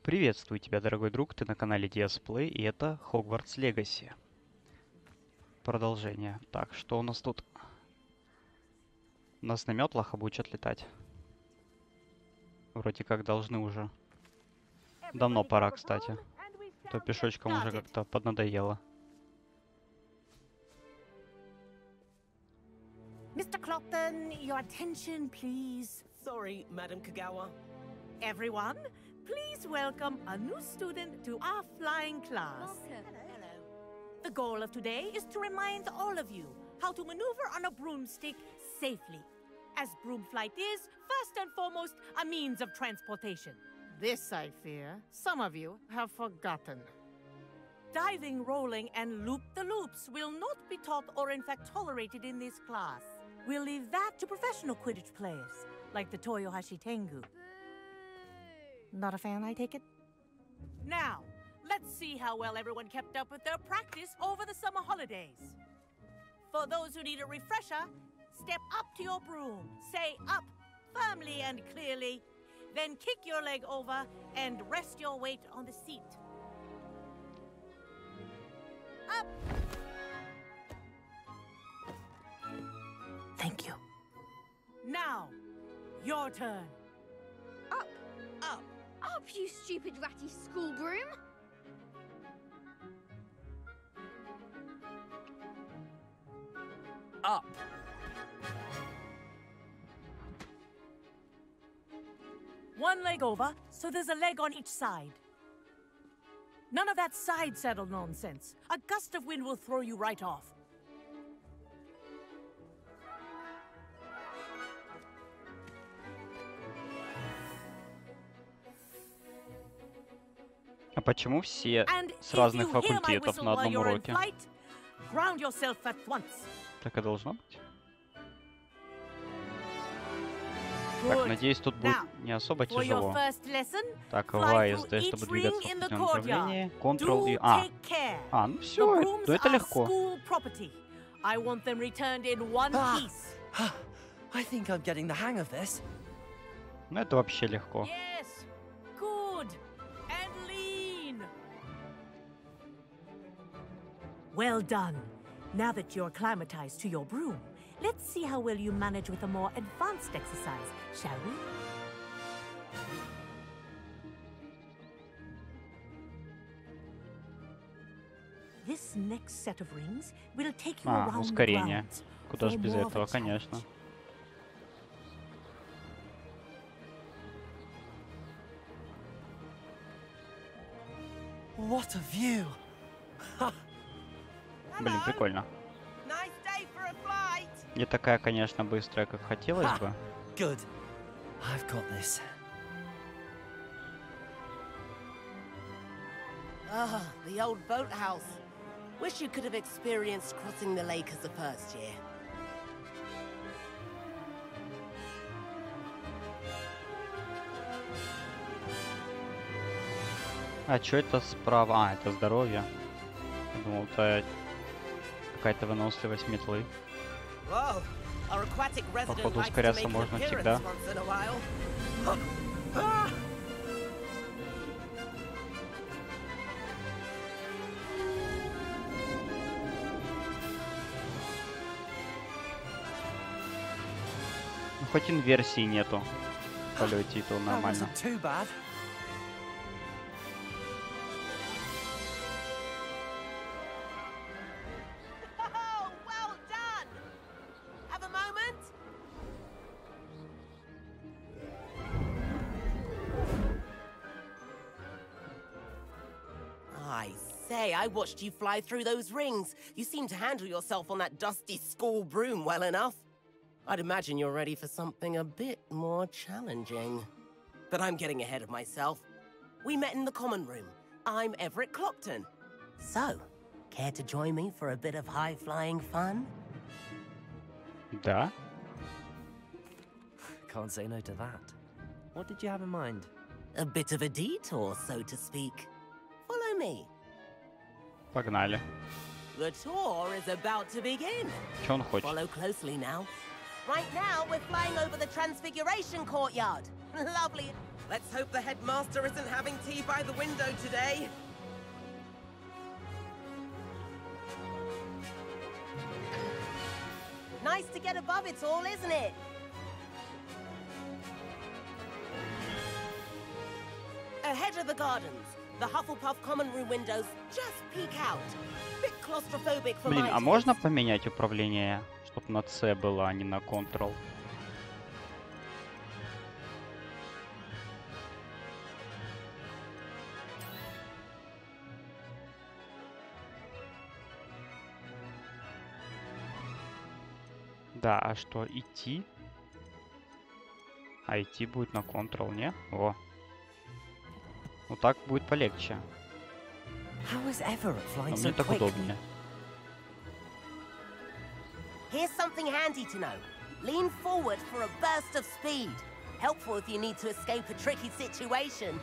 Приветствую тебя, дорогой друг, ты на канале Diasplay, и это Hogwarts Legacy. Продолжение. Так, что у нас тут? Нас на метлах обучат летать. Вроде как должны уже. Давно пора, кстати. То пешочком уже как-то поднадоело. Mr. Clopton, your attention, please. Sorry, Madam Kagawa. Everyone, please welcome a new student to our flying class. Hello. The goal of today is to remind all of you how to maneuver on a broomstick safely, as broom flight is, first and foremost, a means of transportation. This, I fear, some of you have forgotten. Diving, rolling, and loop-the-loops will not be taught or in fact tolerated in this class. We'll leave that to professional Quidditch players, like the Toyohashi Tengu. Not a fan, I take it? Now, let's see how well everyone kept up with their practice over the summer holidays. For those who need a refresher, step up to your broom, say up firmly and clearly, then kick your leg over and rest your weight on the seat. Up! Thank you. Now, your turn. Up, Up. up, you stupid ratty school broom! Up. One leg over, so there's a leg on each side. None of that side saddle nonsense. A gust of wind will throw you right off. А почему все And с if разных you hear my факультетов whistle на while одном you're in уроке? flight, ground yourself at once. Так и должно быть? Так, Good. надеюсь, тут будет Now, не особо For your тяжело. first lesson, Так, fly Y through SD, each чтобы ring двигаться в in the определенном направлении. courtyard. Ctrl и Do А. take care. А, ну The все, brooms ну это are легко. school property. I want them returned in one Ah. piece. I think I'm getting the hang of this. Ну это вообще легко. Yes. Good. And lean. Well done. Now that you're acclimatized to your broom, let's see how well you manage with a more advanced exercise, shall we? This next set of rings will take you А, around the ускорение. grounds. Куда же for без more of a этого, конечно. challenge. What a view. Блин, прикольно. Nice day for a flight. Не такая, конечно, быстрая, как хотелось Ха. бы. Good. I've got this. Ah, the old boathouse. Wish you could have experienced crossing the lake as a first year. А что это справа? А, это здоровье. Я думал, это какая-то выносливость метлы. Whoa, our aquatic resident Походу, likes to ускоряться make an можно appearance всегда. once in a while. Ну, хоть инверсии нету в полете, и то That нормально. wasn't too bad. Oh, well done! Have a moment? I say, I watched you fly through those rings. You seem to handle yourself on that dusty school broom well enough. I'd imagine you're ready for something a bit more challenging. But I'm getting ahead of myself. We met in the common room. I'm Everett Clopton. So, care to join me for a bit of high-flying fun? Да? Can't say no to that. What did you have in mind? A bit of a detour, so to speak. Follow me. Погнали. The tour is about to begin. Что он хочет? Follow closely now. Right now, we're flying over the Transfiguration Courtyard. Lovely. Let's hope the headmaster isn't having tea by the window today. Nice to get above it all, isn't it? Ahead of the gardens, the Hufflepuff common room windows just peek out. Bit claustrophobic for Блин, my а taste. можно поменять управление, чтобы на C было, а не на Ctrl? Да, а что, идти? А идти будет на Ctrl, не? О. Ну так будет полегче. How is Everett Но flying so мне так quick? удобнее. Here's something handy to know. Lean forward for a burst of speed. Helpful if you need to escape a tricky situation.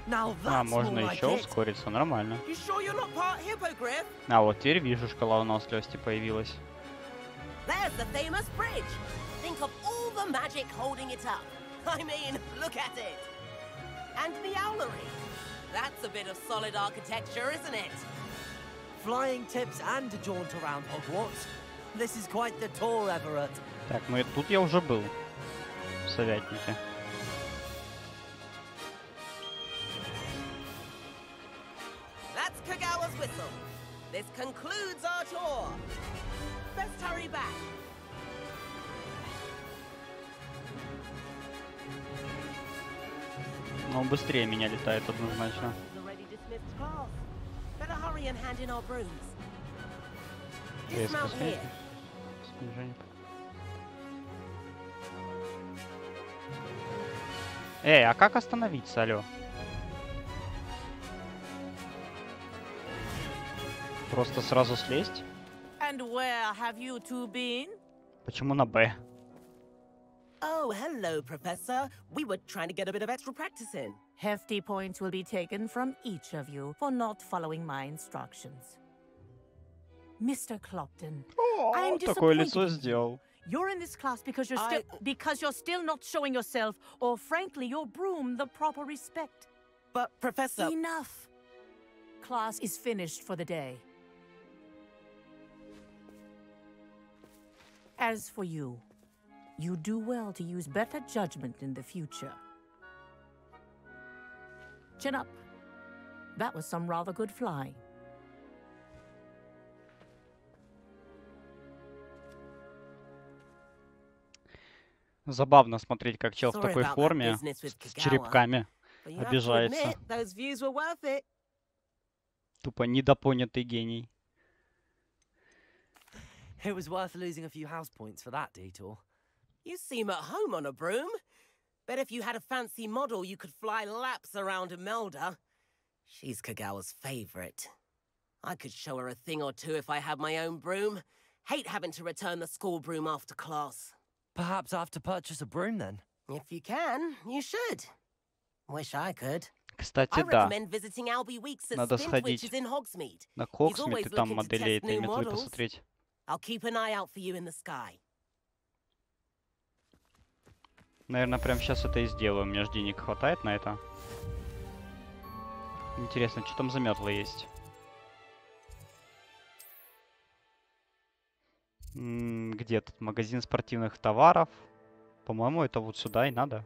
Now А, that's more можно like еще it. ускориться, нормально. You sure you're not part hippogriff? А вот теперь вижу, шкала выносливости появилась. There's the famous bridge. Think of all the magic holding it up. I mean, look at it. And the owlery. That's a bit of solid architecture, isn't it? Flying tips and a jaunt around Hogwarts. This is quite the tour, Everett. Так, ну и тут я уже был. В Совятнике. That's Kagawa's whistle. This concludes our tour. Best hurry back. Но он быстрее меня летает однозначно. The already dismissed class. Better hurry and hand in our brooms. Резко Dismount here. снижение. Эй, а как остановиться, алло? Просто сразу слезть? And where have you two been? Почему на Б? Oh, hello, Professor. We were trying to get a bit of extra practice in. Hefty points will be taken from each of you for not following my instructions. Mr. Clopton, I'm Такое disappointed лицо in you. сделал. You're in this class because you're still not showing yourself, or frankly, your broom the proper respect. But, Professor... Enough. Class is finished for the day. As for you, you do well to use better judgment in the future. Chin up. That was some rather good flying. Забавно смотреть, как чел в Sorry такой about that форме, business with с Kagawa. черепками, But you have to обижается. admit, those views were worth it. Тупо недопонятый гений. It was worth losing a few house points for that detour. You seem at home on a broom. Bet if you had a fancy model, you could fly laps around Imelda. She's Kagawa's favorite. I could show her a thing or two if I had my own broom. Hate having to return the school broom after class. Perhaps I have to purchase a broom then. If you can, you should. Wish I could. Кстати, I да. recommend visiting Albie Weeks at Надо Spint, сходить which is in Hogsmeade. На always Хоксмит и там looking to моделей test этой new метлы models. посмотреть. I'll keep an eye out for you in the sky. Наверное, прямо сейчас это и сделаю. У меня же денег хватает на это. Интересно, что там за метлы есть? Где тут магазин спортивных товаров? По-моему, это вот сюда и надо.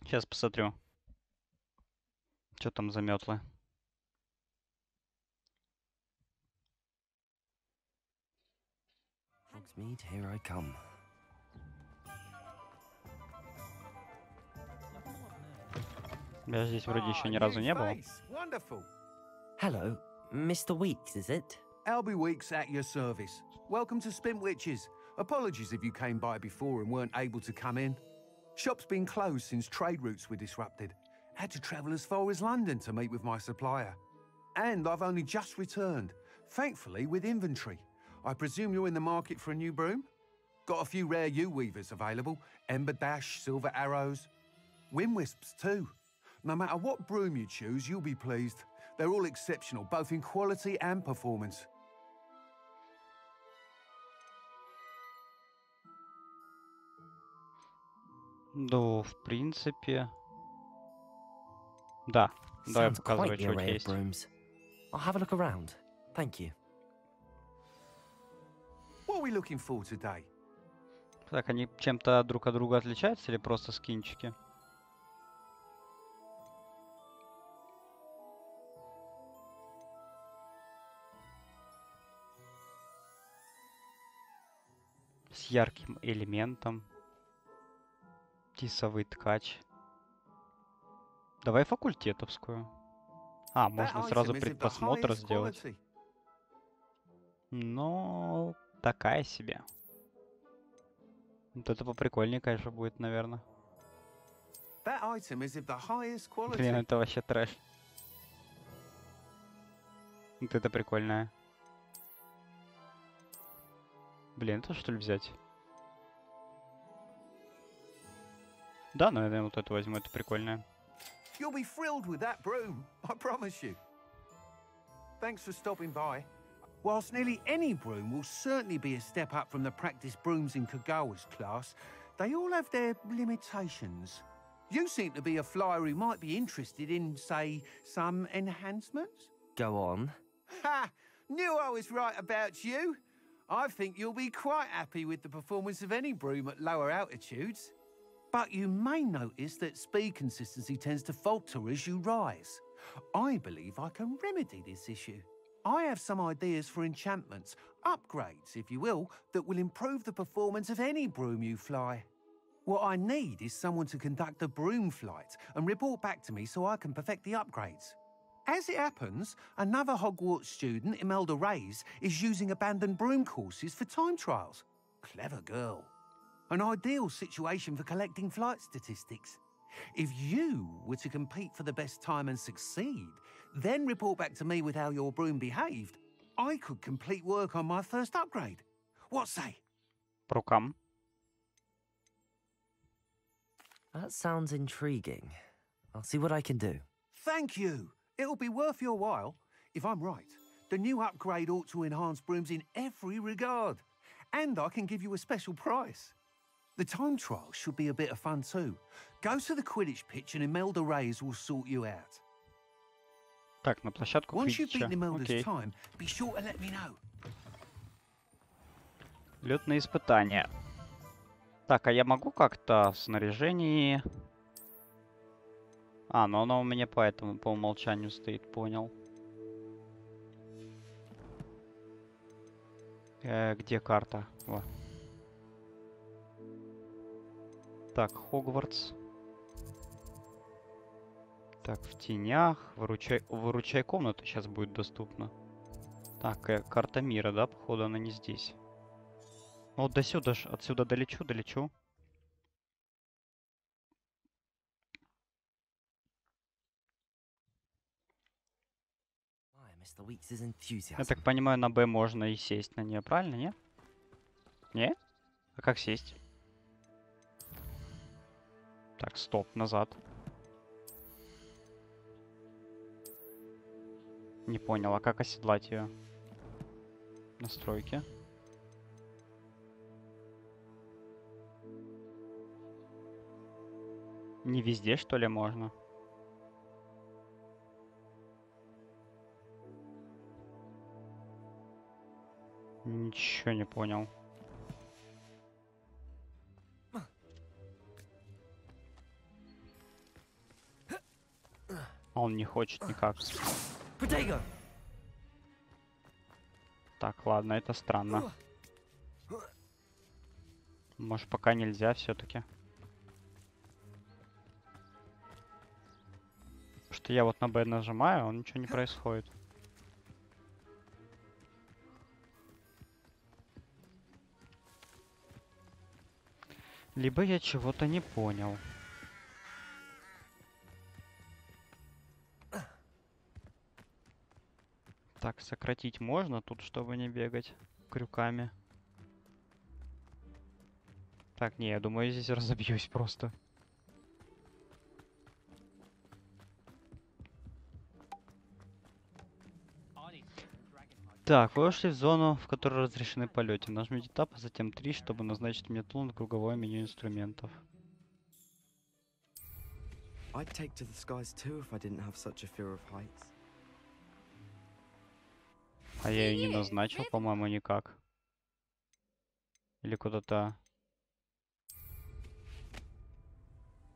Сейчас посмотрю. Что там за метлы? Hogsmeade, here I come. Я здесь вроде еще ни разу не был. Wonderful. Hello, Mr. Weeks, is it? Albie Weeks at your service. Welcome to Spintwitches. Apologies if you came by before and weren't able to come in. Shop's been closed since trade routes were disrupted. Had to travel as far as London to meet with my supplier. And I've only just returned, thankfully with inventory. I presume you're in the market for a new broom? Got a few rare U-weavers available. Ember Dash, Silver Arrows. Wind Wisps too. No matter what broom you choose, you'll be pleased. They're all exceptional, both in quality and performance. Ну, в принципе... Да. Давай Sounds показывай, quite the что у тебя array of есть. brooms. I'll have a look around. Thank you. What are we looking for today? Так, они чем-то друг от друга отличаются или просто скинчики? С ярким элементом. Тисовый ткач. Давай факультетовскую. А, That можно сразу item is of the предпросмотр highest сделать. quality. Но такая себе. Вот это поприкольнее, конечно, будет, наверное. That item is of the highest Блин, quality. это вообще трэш. Вот это прикольное. Блин, это что ли взять? Да, наверное, вот это возьму, это прикольное. You'll be thrilled with that broom, I promise you. Thanks for stopping by. Whilst nearly any broom will certainly be a step up from the practice brooms in Kagawa's class, they all have their limitations. You seem to be a flyer who might be interested in, say, some enhancements? Go on. Ha! Knew I was right about you. I think you'll be quite happy with the performance of any broom at lower altitudes. But you may notice that speed consistency tends to falter as you rise. I believe I can remedy this issue. I have some ideas for enchantments, upgrades, if you will, that will improve the performance of any broom you fly. What I need is someone to conduct a broom flight and report back to me so I can perfect the upgrades. As it happens, another Hogwarts student, Imelda Reyes, is using abandoned broom courses for time trials. Clever girl. An ideal situation for collecting flight statistics. If you were to compete for the best time and succeed, then report back to me with how your broom behaved, I could complete work on my first upgrade. What say? По рукам. That sounds intriguing. I'll see what I can do. Thank you. It'll be worth your while. If I'm right, the new upgrade ought to enhance brooms in every regard. And I can give you a special price. The time trial should be a bit of fun too. Go to the Quidditch pitch and Imelda Reyes will sort you out. Так, на площадку Once you've Квиддича. beaten Imelda's Окей. time, be sure to let me know. Лётные испытания. Так, а я могу как-то в снаряжении... А, ну оно у меня поэтому по умолчанию стоит, понял. Где карта? Во. Так, Хогвартс. Так, в тенях. Выручай комнату сейчас будет доступна. Так, карта мира, да? Походу она не здесь. Ну вот до сюда, отсюда долечу. Mr. Weeks' enthusiasm. Я так понимаю, на Б можно и сесть на нее, правильно, не? Не? А как сесть? Так, стоп, назад. Не понял, а как оседлать ее? Настройки. Не везде, что ли, можно? Ничего не понял. Он не хочет никак. Protego! Так, ладно, это странно. Может, пока нельзя все-таки. Потому что я вот на Б нажимаю, а ничего не происходит. Либо я чего-то не понял. Так, сократить можно тут, чтобы не бегать крюками. Так, не, я думаю, я здесь разобьюсь просто. Так, вы вошли в зону, в которой разрешены полеты. Нажмите Tab, а затем 3, чтобы назначить метлу на круговое меню инструментов. I'd take to the skies too if I didn't have such a fear of heights. А я ее не You, назначил, Raven- по-моему, никак. Или куда-то...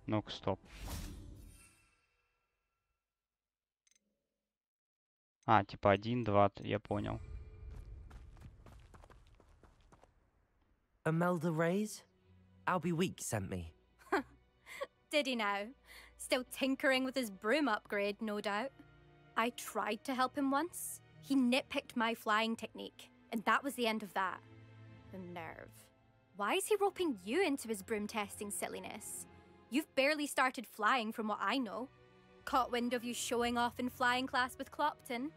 Ну-ка, стоп. А, типа 1, 2, я понял. Imelda Reyes? Albie Weeks sent me. Did he now? Still tinkering with his broom upgrade, no doubt. I tried to help him once. He nitpicked my flying technique, and that was the end of that. The nerve. Why is he roping you into his broom testing silliness? You've barely started flying from what I know. Caught wind of you showing off in flying class with Clopton.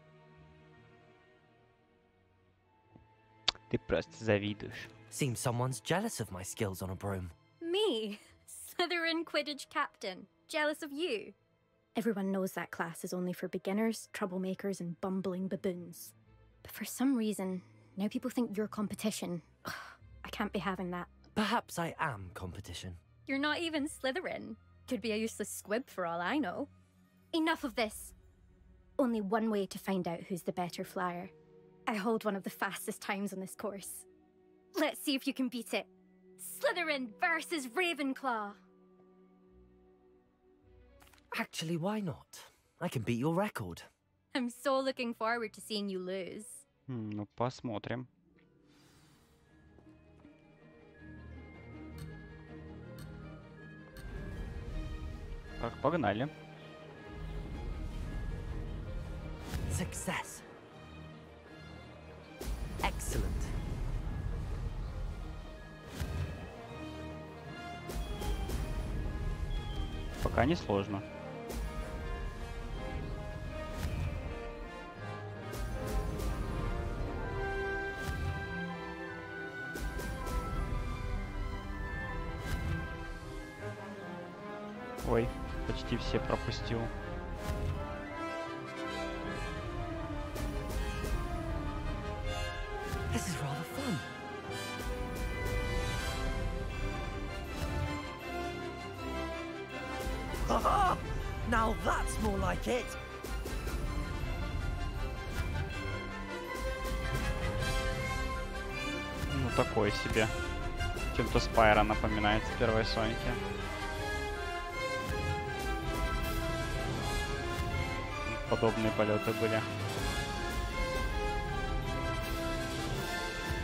Ты просто завидуешь. Seems someone's jealous of my skills on a broom. Me? Slytherin Quidditch captain. Jealous of you? Everyone knows that class is only for beginners, troublemakers, and bumbling baboons. But for some reason, now people think you're competition. Ugh, I can't be having that. Perhaps I am competition. You're not even Slytherin. Could be a useless squib for all I know. Enough of this. Only one way to find out who's the better flyer. I hold one of the fastest times on this course. Let's see if you can beat it. Slytherin versus Ravenclaw. Actually, why not? I can beat your record. I'm so looking forward to seeing you lose. Ну, посмотрим. Так, погнали. Success. Excellent. Пока не сложно. Ой, почти все пропустил. This is rather fun. Haha! Now that's more like it. Ну, такое себе. Чем-то Спайра напоминает в первой Сонике. Подобные полеты были.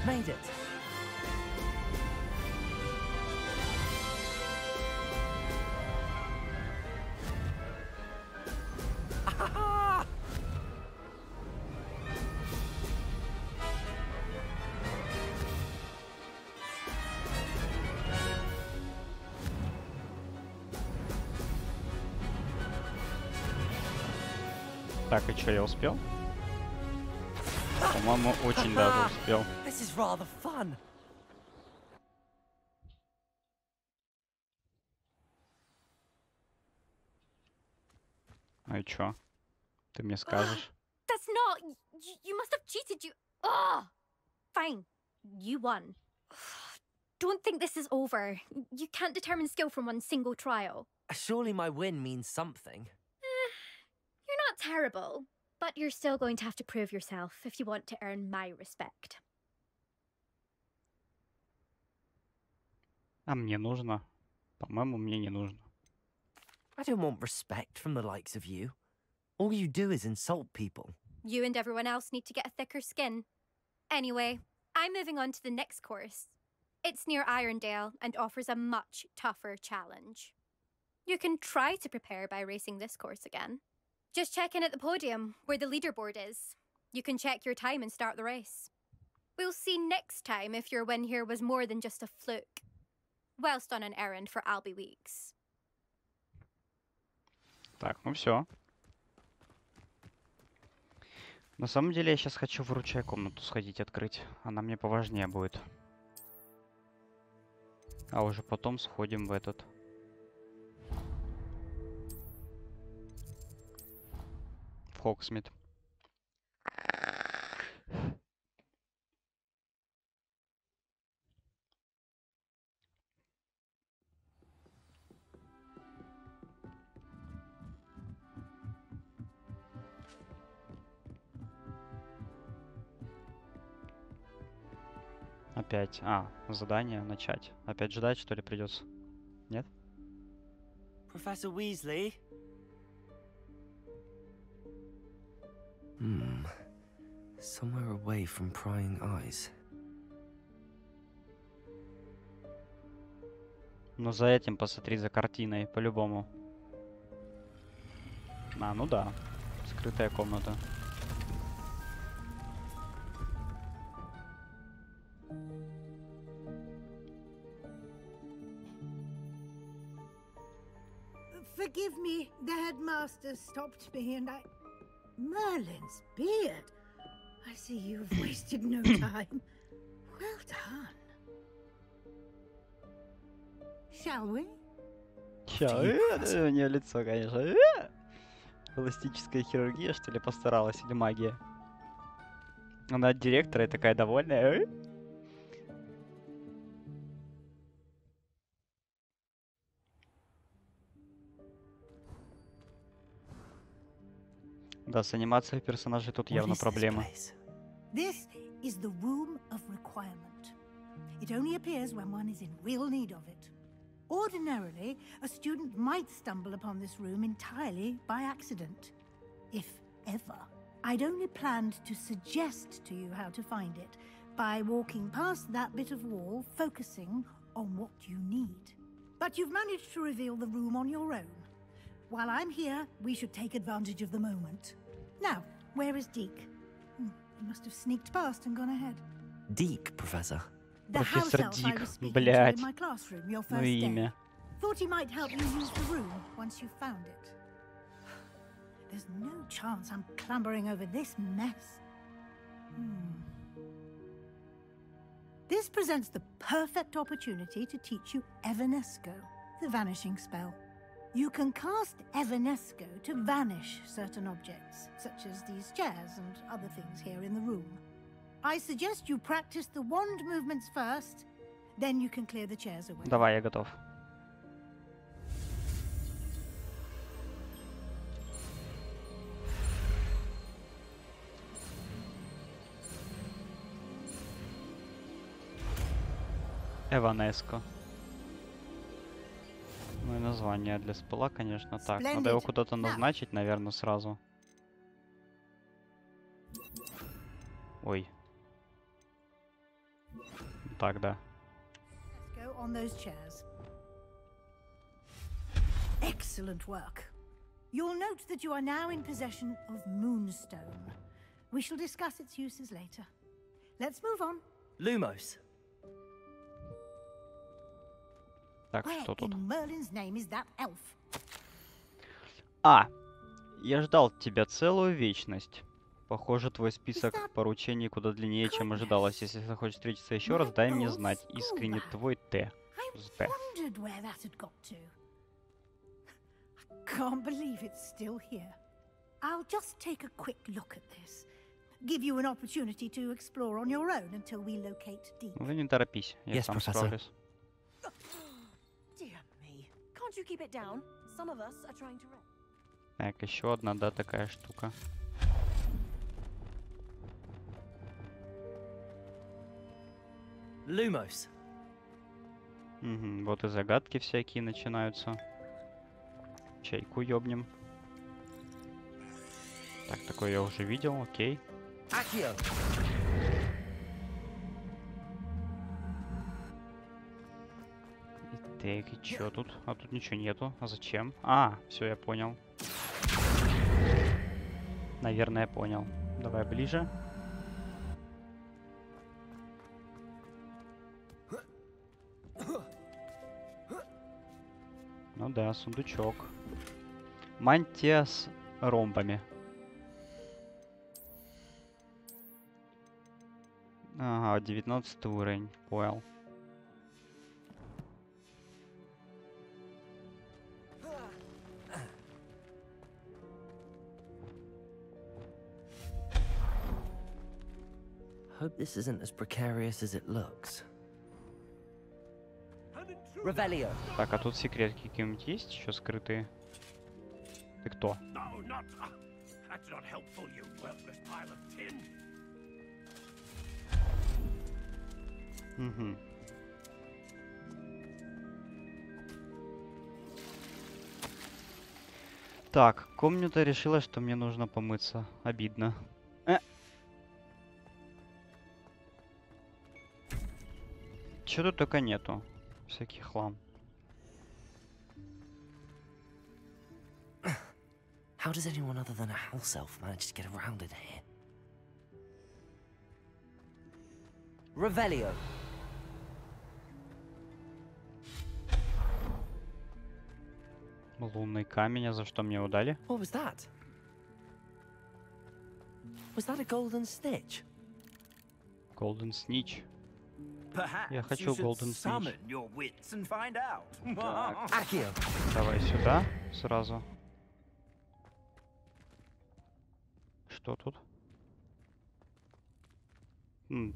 Made it. Ahaha! Так, и что, я успел? По-моему, очень даже успел. This is rather fun. Ну и чё? Ты мне скажешь? That's not... You must have cheated you... Ugh! Fine. You won. Don't think this is over. You can't determine skill from one single trial. Surely my win means something. You're not terrible, but you're still going to have to prove yourself if you want to earn my respect. А мне нужно? По-моему, мне не нужно. I don't want respect from the likes of you. All you do is insult people. You and everyone else need to get a thicker skin. Anyway, I'm moving on to the next course. It's near Irondale and offers a much tougher challenge. You can try to prepare by racing this course again. Just check in at the podium, where the leaderboard is. You can check your time and start the race. We'll see next time if your win here was more than just a fluke. Whilst on an errand for Albie Weeks. Так, ну все. На самом деле, я сейчас хочу в ручей комнату сходить открыть. Она мне поважнее будет. А уже потом сходим в этот. В Хоксмит. опять? А, задание начать. Опять ждать, что ли, придется? Нет? Professor Weasley? Somewhere away from prying eyes. Ну за этим посмотри, за картиной, по-любому. А, ну да. Скрытая комната. Forgive me, the headmaster stopped me and I... Merlin's beard! I see you've wasted no time. Well done. Shall we? У нее лицо, конечно. Пластическая хирургия, что ли, постаралась, или магия? Она от директора и такая довольная. Да, с анимацией персонажей тут явно проблемы. This is the Room of Requirement. It only appears when one is in real need of it. Ordinarily, a student might stumble upon this room entirely by accident. If ever. I'd only planned to suggest to you how to find it by walking past that bit of wall, focusing on what you need. But you've managed to reveal the room on your own. While I'm here, we should take advantage of the moment. Now, where is Deke? He must have sneaked past and gone ahead. Deke, Professor. The house Professor elf I Дик, was speaking to блядь. in my classroom your Ну first и day. имя. Thought he might help you use the room once you found it. There's no chance I'm clambering over this mess. This presents the perfect opportunity to teach you Evanesco, the vanishing spell. You can cast Evanesco to vanish certain objects, such as these chairs and other things here in the room. I suggest you practice the wand movements first, then you can clear the chairs away. Давай, я готов. Эванеско. Ну и название для спела, конечно. Так, надо его Splendid. куда-то Now. назначить, наверное, сразу. Ой. Так, да. Let's go on those chairs. Excellent work. You'll note that you are now in possession of Moonstone. We shall discuss its uses later. Let's move on. Lumos. Так, Where что тут? in Merlin's name is that elf? А! Я ждал тебя целую вечность. Похоже, твой список that поручений куда длиннее, чем ожидалось. Если захочешь встретиться еще раз, дай мне знать. Искренне твой Т. I Сб. wondered where that had got to. I can't believe it's still here. I'll just take a quick look at this. Give you an opportunity to explore on your own until we locate Deke. Ну не торопись, я Yes, сам Professor. справлюсь. Dear me. Can't you keep it down? Some of us are trying to rest. Так, еще одна, да, такая штука. Lumos. Угу, вот и загадки всякие начинаются. Чайку ёбнем. Так, такое я уже видел, окей. Accio. Так, и чё тут? А тут ничего нету. А зачем? А, все, я понял. Наверное, я понял. Давай ближе. Ну да, сундучок. Мантия с ромбами. Ага, 19 уровень. Понял. Hope this isn't as precarious as it looks. Revelio. Так, а тут секретки какие-нибудь есть еще скрытые? Ты кто? No, not. That's not helpful, you worthless pile of tin. Угу. Так, комната решила, что мне нужно помыться. Обидно. Чё тут только нету? Всякий хлам. How does anyone other than a house elf manage to get around in here? Revelio. Лунный камень, а за что мне его дали? What was that? Was that a golden snitch? Golden Snitch. Perhaps Я хочу you should Golden Snitch. summon your wits and find out. Accio. Давай сюда сразу. Что тут?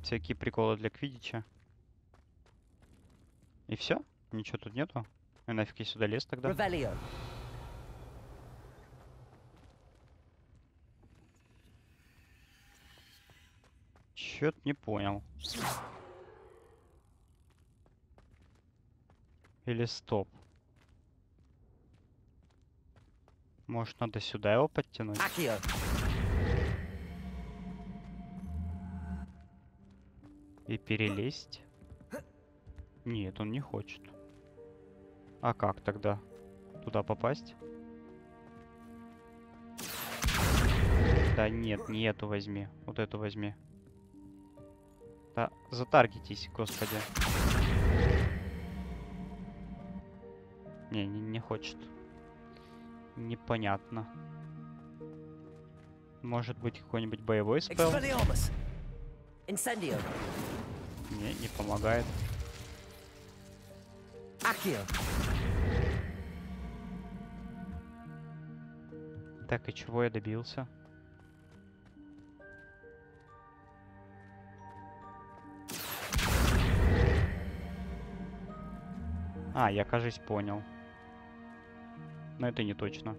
Всякие приколы для квиддича. И все? Ничего тут нету? И нафиг я сюда лез тогда? Revelio. Чё-то не понял. Или стоп. Может, надо сюда его подтянуть? Accio. И перелезть? Нет, он не хочет. А как тогда? Туда попасть? Да нет, не эту возьми. Вот эту возьми. Да, затаргетись, господи. Не хочет. Непонятно. Может быть, какой-нибудь боевой спел? Expelliarmus. Incendio. Не помогает. Accio. Так, и чего я добился? А, я, кажется, понял. Но это не точно.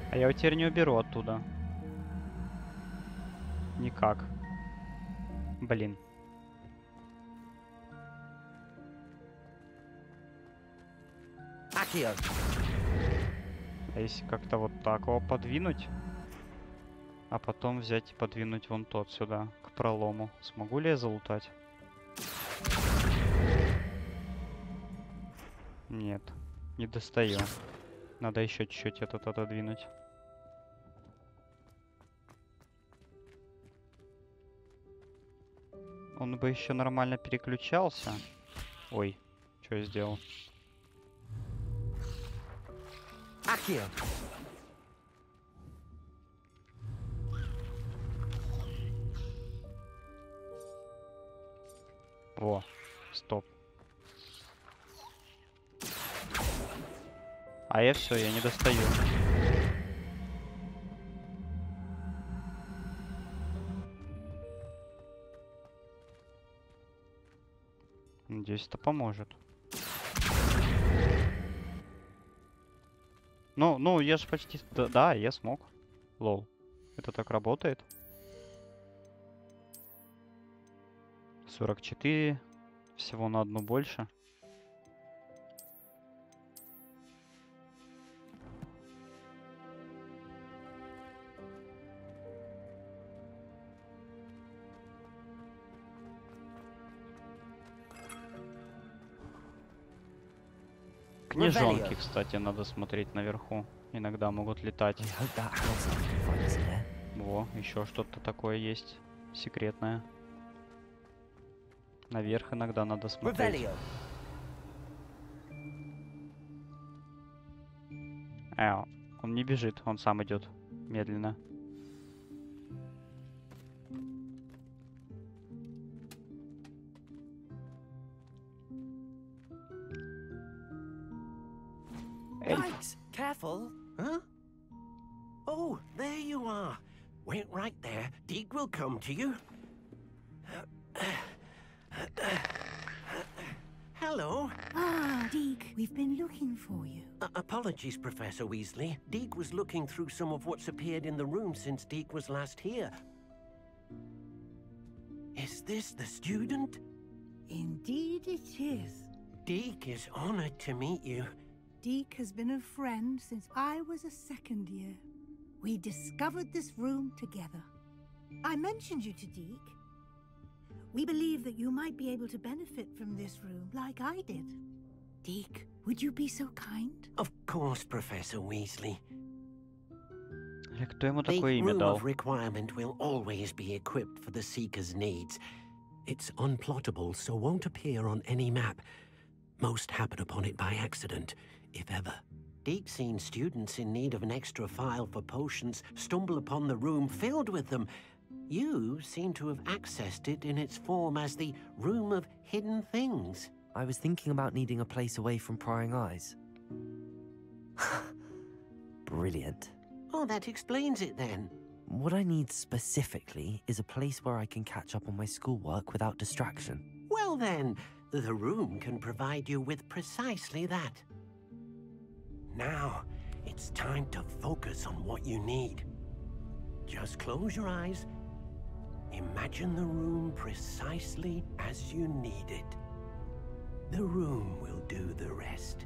А я его теперь не уберу оттуда. Никак. Блин. Accio. А если как-то вот так его подвинуть, а потом взять и подвинуть вон тот сюда, к пролому, смогу ли я залутать? Нет, не достаю. Надо еще чуть-чуть этот отодвинуть. Он бы еще нормально переключался. Ой, что я сделал? Accio. Во, стоп. А я все, я не достаю. Надеюсь, это поможет. Ну, я же почти... Да, я смог. Лол. Это так работает. 44. Всего на одну больше. Книжонки, кстати, надо смотреть наверху. Иногда могут летать. Во, еще что-то такое есть. Секретное. Наверх иногда надо смотреть. Он не бежит, он сам идет. Медленно. Yikes! Careful. Huh? Oh, there you are. Wait right there. Deeg will come to you. How hello. Ah, Deke, we've been looking for you. Apologies, Professor Weasley. Deke was looking through some of what's appeared in the room since Deke was last here. Is this the student? Indeed it is. Deke is honored to meet you. Deke has been a friend since I was a second year. We discovered this room together. I mentioned you to Deke. We believe that you might be able to benefit from this room like I did. Deke, would you be so kind? Of course, Professor Weasley. Кто ему The такое имя room дал? of requirement will always be equipped for the Seeker's needs. It's unplottable, so won't appear on any map. Most happen upon it by accident, if ever. Deke's seen students in need of an extra file for potions stumble upon the room filled with them. You seem to have accessed it in its form as the Room of Hidden Things. I was thinking about needing a place away from prying eyes. Brilliant. Oh, that explains it then. What I need specifically is a place where I can catch up on my schoolwork without distraction. Well then, the room can provide you with precisely that. Now, it's time to focus on what you need. Just close your eyes. Imagine the room precisely as you need it. The room will do the rest.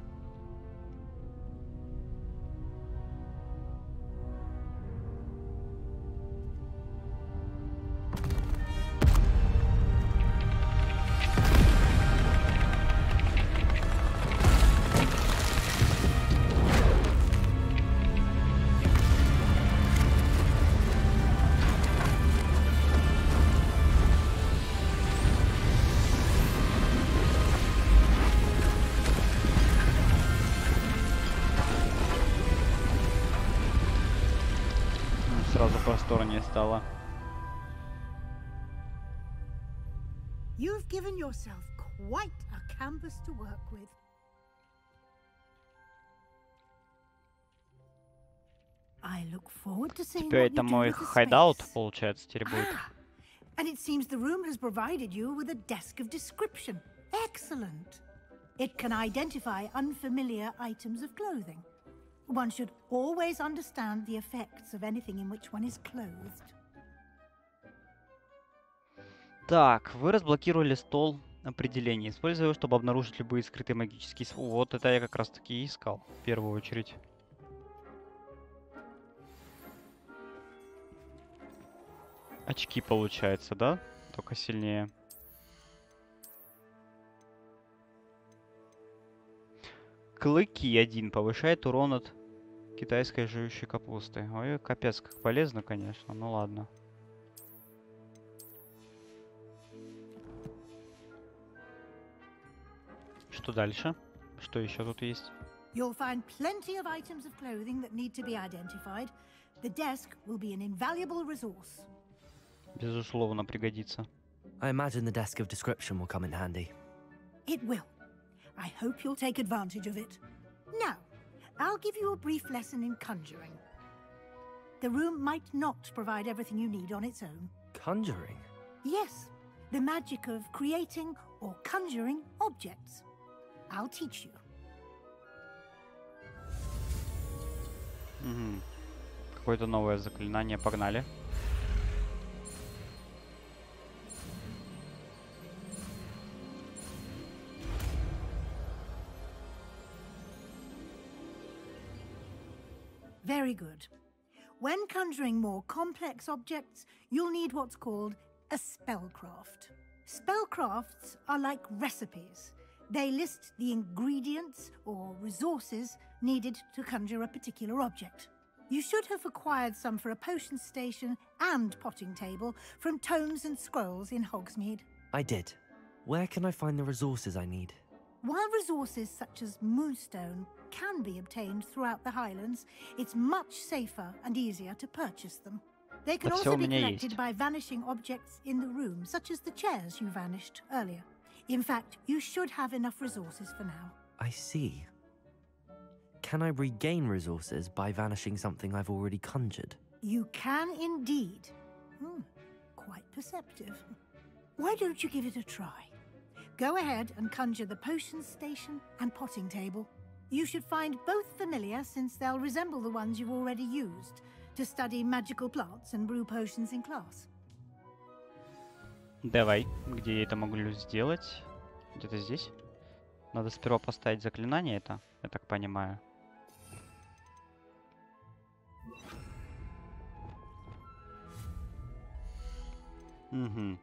Сразу просторнее стало. You've given yourself quite a canvas to work with. I look forward to seeing Теперь what это you do мой with the хайдаут, space. получается, теперь будет. And it seems the room has provided you with a desk of description. Excellent. It can identify unfamiliar items of clothing. One should always understand the effects of anything in which one is clothed. Так, вы разблокировали стол определений. Используй его, чтобы обнаружить любые скрытые магические... Вот это я как раз таки и искал, в первую очередь. Очки, получается, да? Только сильнее. Клыки 1 повышает урон от китайской жующей капусты. Ой, капец, как полезно, конечно. Ну ладно. Что дальше? Что еще тут есть? You'll find plenty of items of clothing that need to be identified. The desk will be an invaluable resource. Безусловно, пригодится. I imagine the desk of description will come in handy. It will. I hope you'll take advantage of it. Now, I'll give you a brief lesson in conjuring. The room might not provide everything you need on its own. Conjuring? Yes, the magic of creating or conjuring objects. I'll teach you. Угу. Какое-то новое заклинание. Погнали. Very good. When conjuring more complex objects, you'll need what's called a spellcraft. Spellcrafts are like recipes. They list the ingredients or resources needed to conjure a particular object. You should have acquired some for a potion station and potting table from tomes and scrolls in Hogsmeade. I did. Where can I find the resources I need? While resources such as Moonstone can be obtained throughout the Highlands, it's much safer and easier to purchase them. They can Да всё also у be меня collected есть. by vanishing objects in the room, such as the chairs you vanished earlier. In fact, you should have enough resources for now. I see. Can I regain resources by vanishing something I've already conjured? You can indeed. Quite perceptive. Why don't you give it a try? Go ahead and conjure the potions station and potting table. You should find both familiar since they'll resemble the ones you've already used to study magical plants and brew potions in class. Давай, где я это могу сделать? Где-то здесь? Надо сперва поставить заклинание это, я так понимаю. Угу.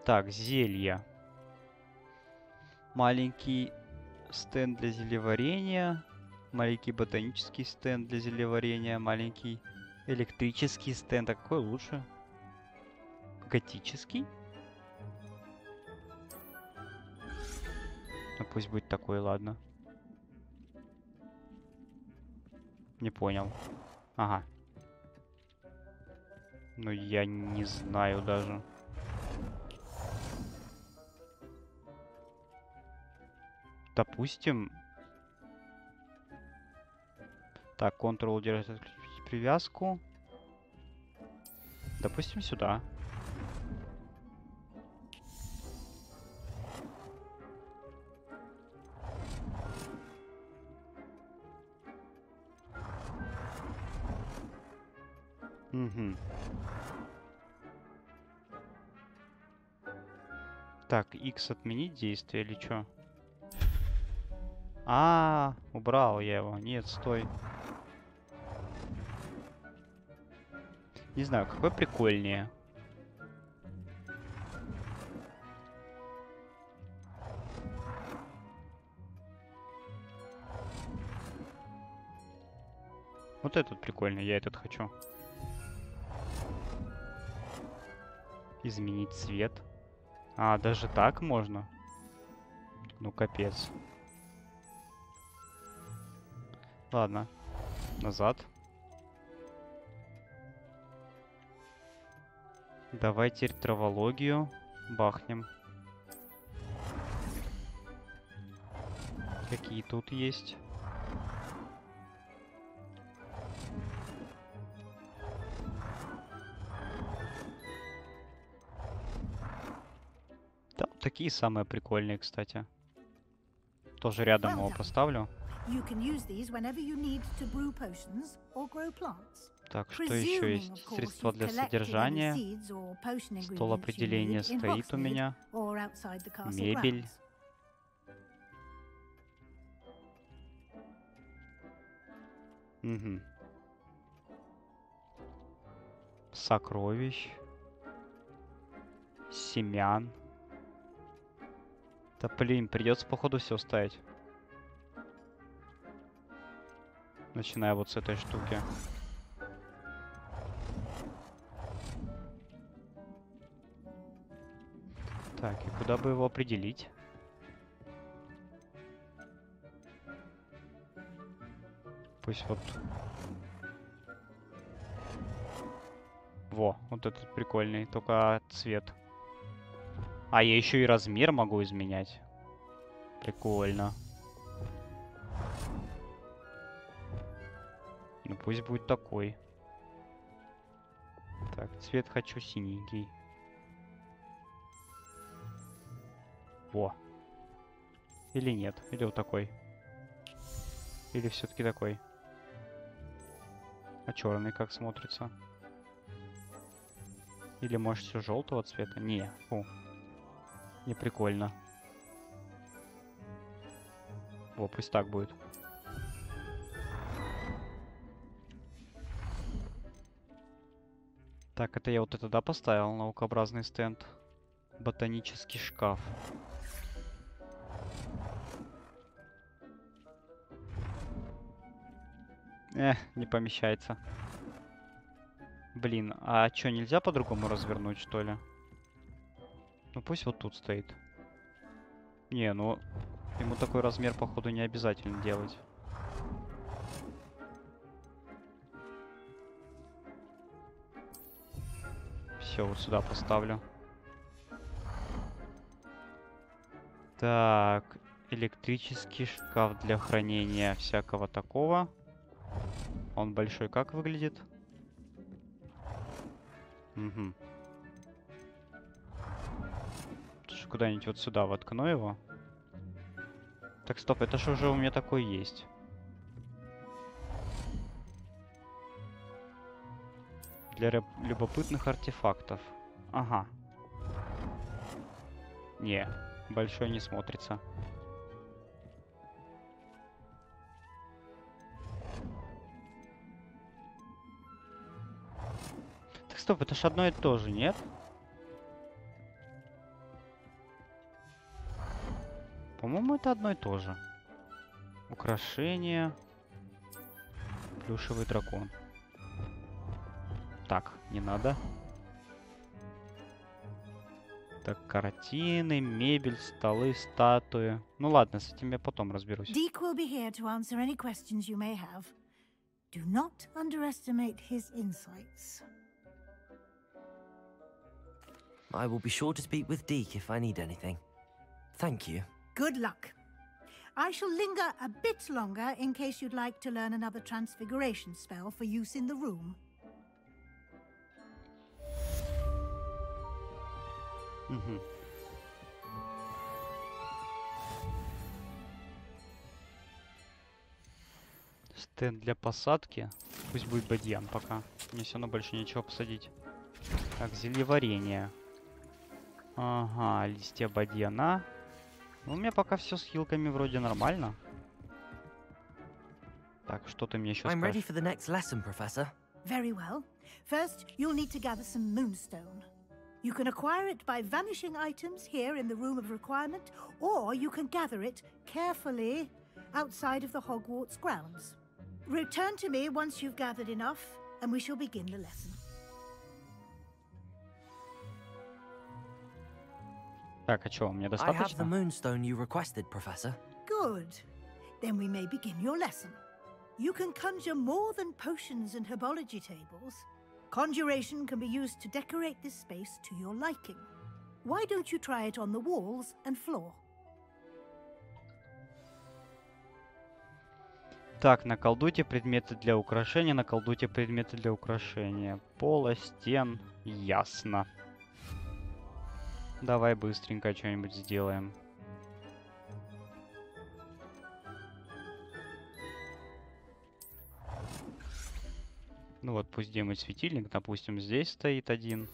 Так, зелья. Маленький стенд для зельеварения. Маленький ботанический стенд для зельеварения. Маленький электрический стенд. А какой лучше? Готический? Ну пусть будет такой, ладно. Не понял. Ага. Ну я не знаю даже. Допустим. Так, Ctrl удержать, отключить привязку. Допустим, сюда. Угу. Так, X отменить действие или что? Убрал я его. Нет, стой. Не знаю, какой прикольнее. Вот этот прикольный, я этот хочу. Изменить цвет. Даже так можно? Ну, капец. Ладно. Назад. Давай теперь травологию бахнем. Какие тут есть? Да, такие самые прикольные, кстати. Тоже рядом его поставлю. Так, что еще есть? Средства для содержания. Стол определения стоит у меня. Мебель. Угу. Сокровищ. Семян. Да блин, придется походу все ставить. Начиная вот с этой штуки. Так, и куда бы его определить? Пусть вот... Во, вот этот прикольный, только цвет. Я еще и размер могу изменять. Прикольно. Ну пусть будет такой. Так, цвет хочу синенький. Во. Или нет, или вот такой. Или все-таки такой. А черный как смотрится? Или может все желтого цвета? Не, фу. Не прикольно. Во, пусть так будет. Так, это я вот это, да, поставил? Наукообразный стенд. Ботанический шкаф. Не помещается. Блин, а чё, нельзя по-другому развернуть, что ли? Ну пусть вот тут стоит. Не, ну... Ему такой размер, походу, не обязательно делать. Все, вот сюда поставлю. Так, электрический шкаф для хранения всякого такого. Он большой как выглядит? Угу. куда-нибудь вот сюда воткну его. Так, стоп, это же уже у меня такой есть. Для любопытных артефактов. Ага. Не, большой не смотрится. Так, стоп, это ж одно и то же, нет? По-моему, это одно и то же. Украшение. Плюшевый дракон. Так, не надо. Так, картины, мебель, столы, статуи. Ну ладно, с этим я потом разберусь. Deke will be here to answer any questions you may have. Do not underestimate his insights. I will be sure to speak with Deke if I need anything. Thank you. Good luck. I shall linger a bit longer in case you'd like to learn another transfiguration spell for use in the room. Угу. Стенд для посадки. Пусть будет бадьян пока. Мне все равно больше нечего посадить. Так, зельеварение. Ага, листья бадьяна. Ну, у меня пока все с хилками вроде нормально. Так, что ты мне еще I'm ready скажешь? for the next lesson, Professor. Very well. First, you'll need to gather some moonstone. You can acquire it by vanishing items here in the Room of Requirement, or you can gather it carefully outside of the Hogwarts grounds. Return to me once you've gathered enough, and we shall begin the lesson. Так, а что, мне I have the достаточно? moonstone you requested, Professor. Good. Then we may begin your lesson. You can conjure more than potions and herbology tables. Conjuration can be used to decorate this space to your liking. Why don't you try it on the walls and floor? Так, наколдуйте предметы для украшения, наколдуйте предметы для украшения. Пола, стен, ясно. Давай быстренько что-нибудь сделаем. Ну вот, пусть где-нибудь светильник, допустим, здесь стоит один.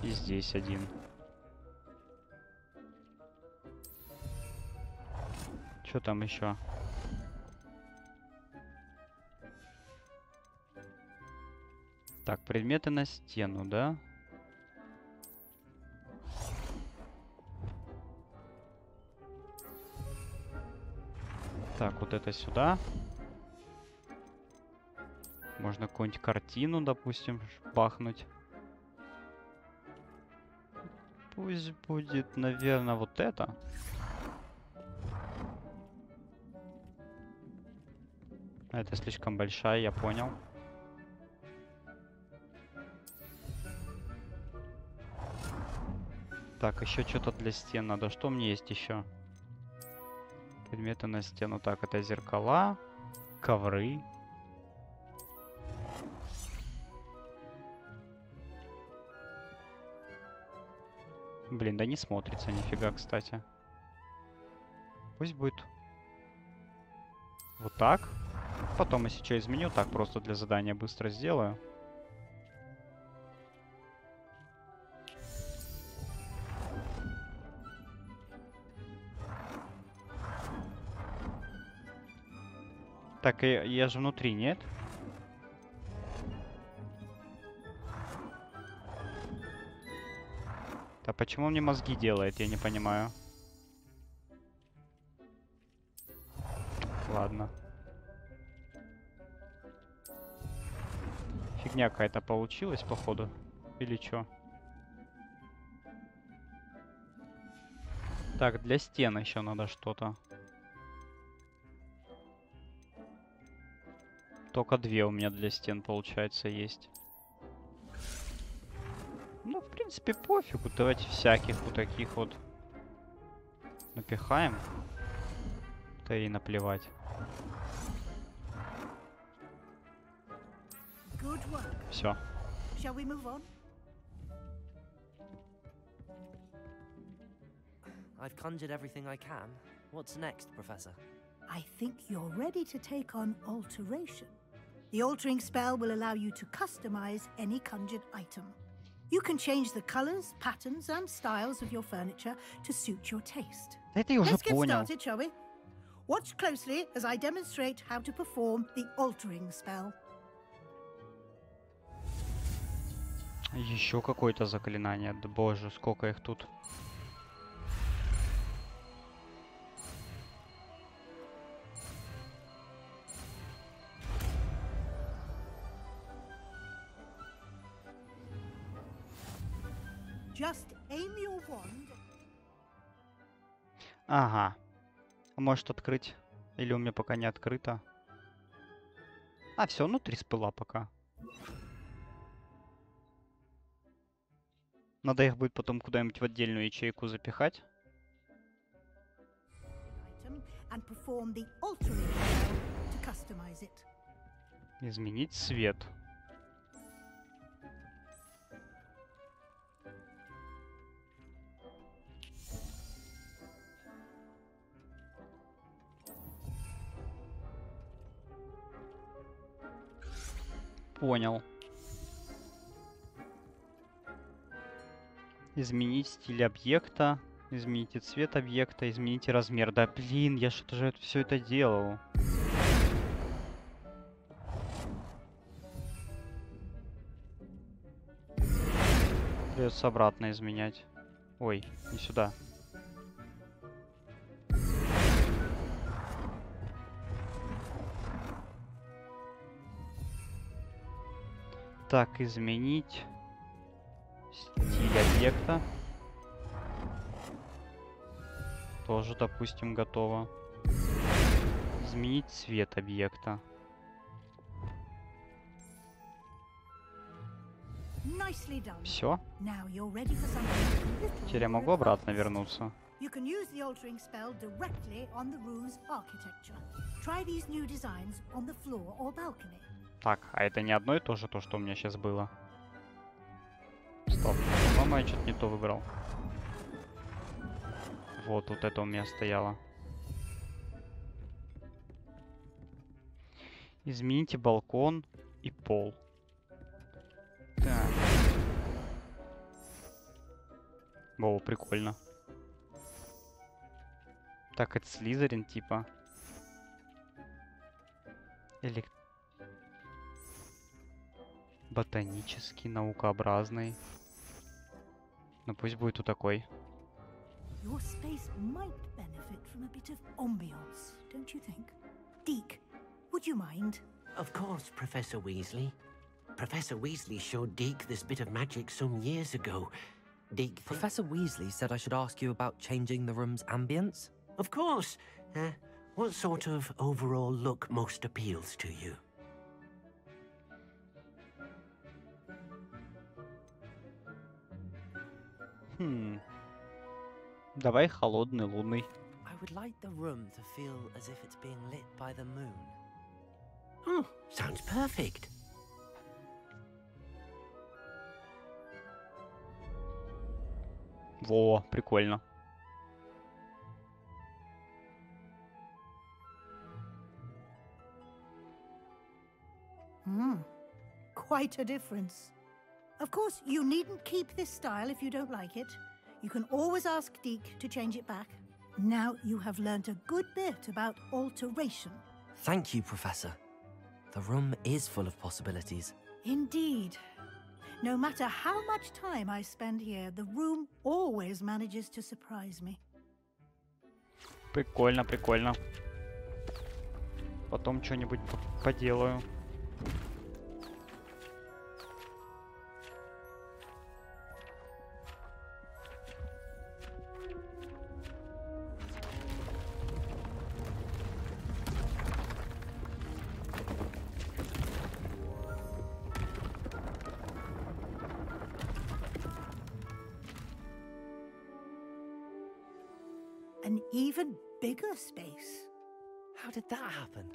И здесь один. Что там еще? Так, предметы на стену, да? Так, вот это сюда. Можно какую-нибудь картину, допустим, бахнуть. Пусть будет, наверное, вот это. Это слишком большая, я понял. Так, еще что-то для стен надо. Что мне есть еще? Предметы на стену. Так, это зеркала, ковры. Блин, да не смотрится нифига, кстати. Пусть будет вот так. Потом, если что, изменю, так просто для задания быстро сделаю. Так, я же внутри, нет? А почему он мне мозги делает, я не понимаю. Ладно. Фигня какая-то получилась, походу. Или чё? Так, для стен еще надо что-то. Только две у меня для стен, получается, есть. Ну, в принципе, пофигу. Давайте всяких вот таких вот напихаем. Да и наплевать. Good work. Все. Shall we move on? I've conjured everything I can. What's next, Professor? I think you're ready to take on alteration. The altering spell will allow you to customize any conjured item. You can change the colors, patterns, and styles of your furniture to suit your taste. Это я уже Let's get понял. started, shall we? Watch closely as I demonstrate how to perform the altering spell. Еще какое-то заклинание. Да боже, сколько их тут. Just aim your wand. Ага. А может открыть? Или у меня пока не открыто? А, все, внутри спыла пока. Надо их будет потом куда-нибудь в отдельную ячейку запихать. Item and perform the altering spell to customize it. Изменить цвет. Понял. Изменить стиль объекта. Измените цвет объекта. Измените размер. Да блин, я что-то же все это делал. Придется обратно изменять. Ой, не сюда. Так, изменить стиль объекта. Тоже, допустим, готово. Изменить цвет объекта. Nicely done. Все. Now you're ready for something a little Теперь я more могу обратно advanced. вернуться. You can use the altering spell directly on the room's architecture. Try these new designs on the floor or balcony. Так, а это не одно и то же, то, что у меня сейчас было. Стоп. По-моему, я что-то не то выбрал. Вот это у меня стояло. Измените балкон и пол. Так. О, прикольно. Так, это Слизерин, типа. Или... Ботанический, наукообразный. Ну пусть будет у такой. Your space might benefit from a bit of ambiance, don't you think? Deke, would you mind? Of course, Professor Weasley. Professor Weasley showed Deke this bit of magic some years ago. Deke... Professor Weasley said I should ask you about changing the room's ambience? Of course. What sort of overall look most appeals to you? Давай холодный, лунный. I would like the room to feel as if it's being lit by the moon. Oh, sounds perfect. Во, прикольно. Quite a difference. Of course, you needn't keep this style if you don't like it. You can always ask Deke to change it back. Now you have learnt a good bit about alteration. Thank you, Professor. The room is full of possibilities. Indeed. No matter how much time I spend here, the room always manages to surprise me. Прикольно, прикольно. Потом что-нибудь поделаю. An even bigger space. How did that happen?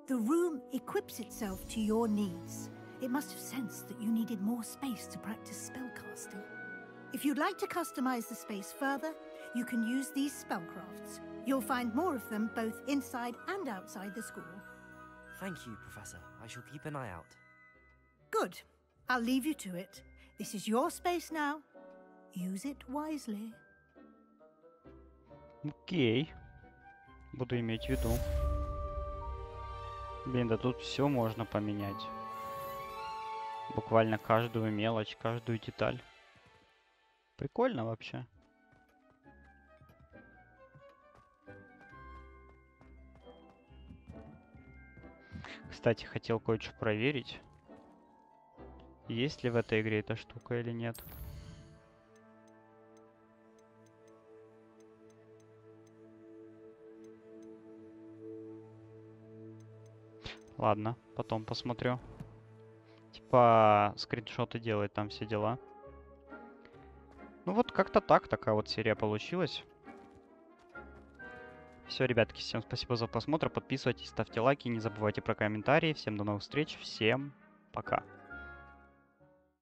The room equips itself to your needs. It must have sensed that you needed more space to practice spellcasting. If you'd like to customize the space further, you can use these spellcrafts. You'll find more of them both inside and outside the school. Thank you, Professor. I shall keep an eye out. Good. I'll leave you to it. This is your space now. Use it wisely. Окей. Буду иметь в виду. Блин, да тут все можно поменять. Буквально каждую мелочь, каждую деталь. Прикольно вообще. Кстати, хотел кое-что проверить. Есть ли в этой игре эта штука или нет. Ладно, потом посмотрю. Типа скриншоты делает, там все дела. Ну вот как-то так, такая вот серия получилась. Все, ребятки, всем спасибо за просмотр. Подписывайтесь, ставьте лайки, не забывайте про комментарии. Всем до новых встреч, всем пока.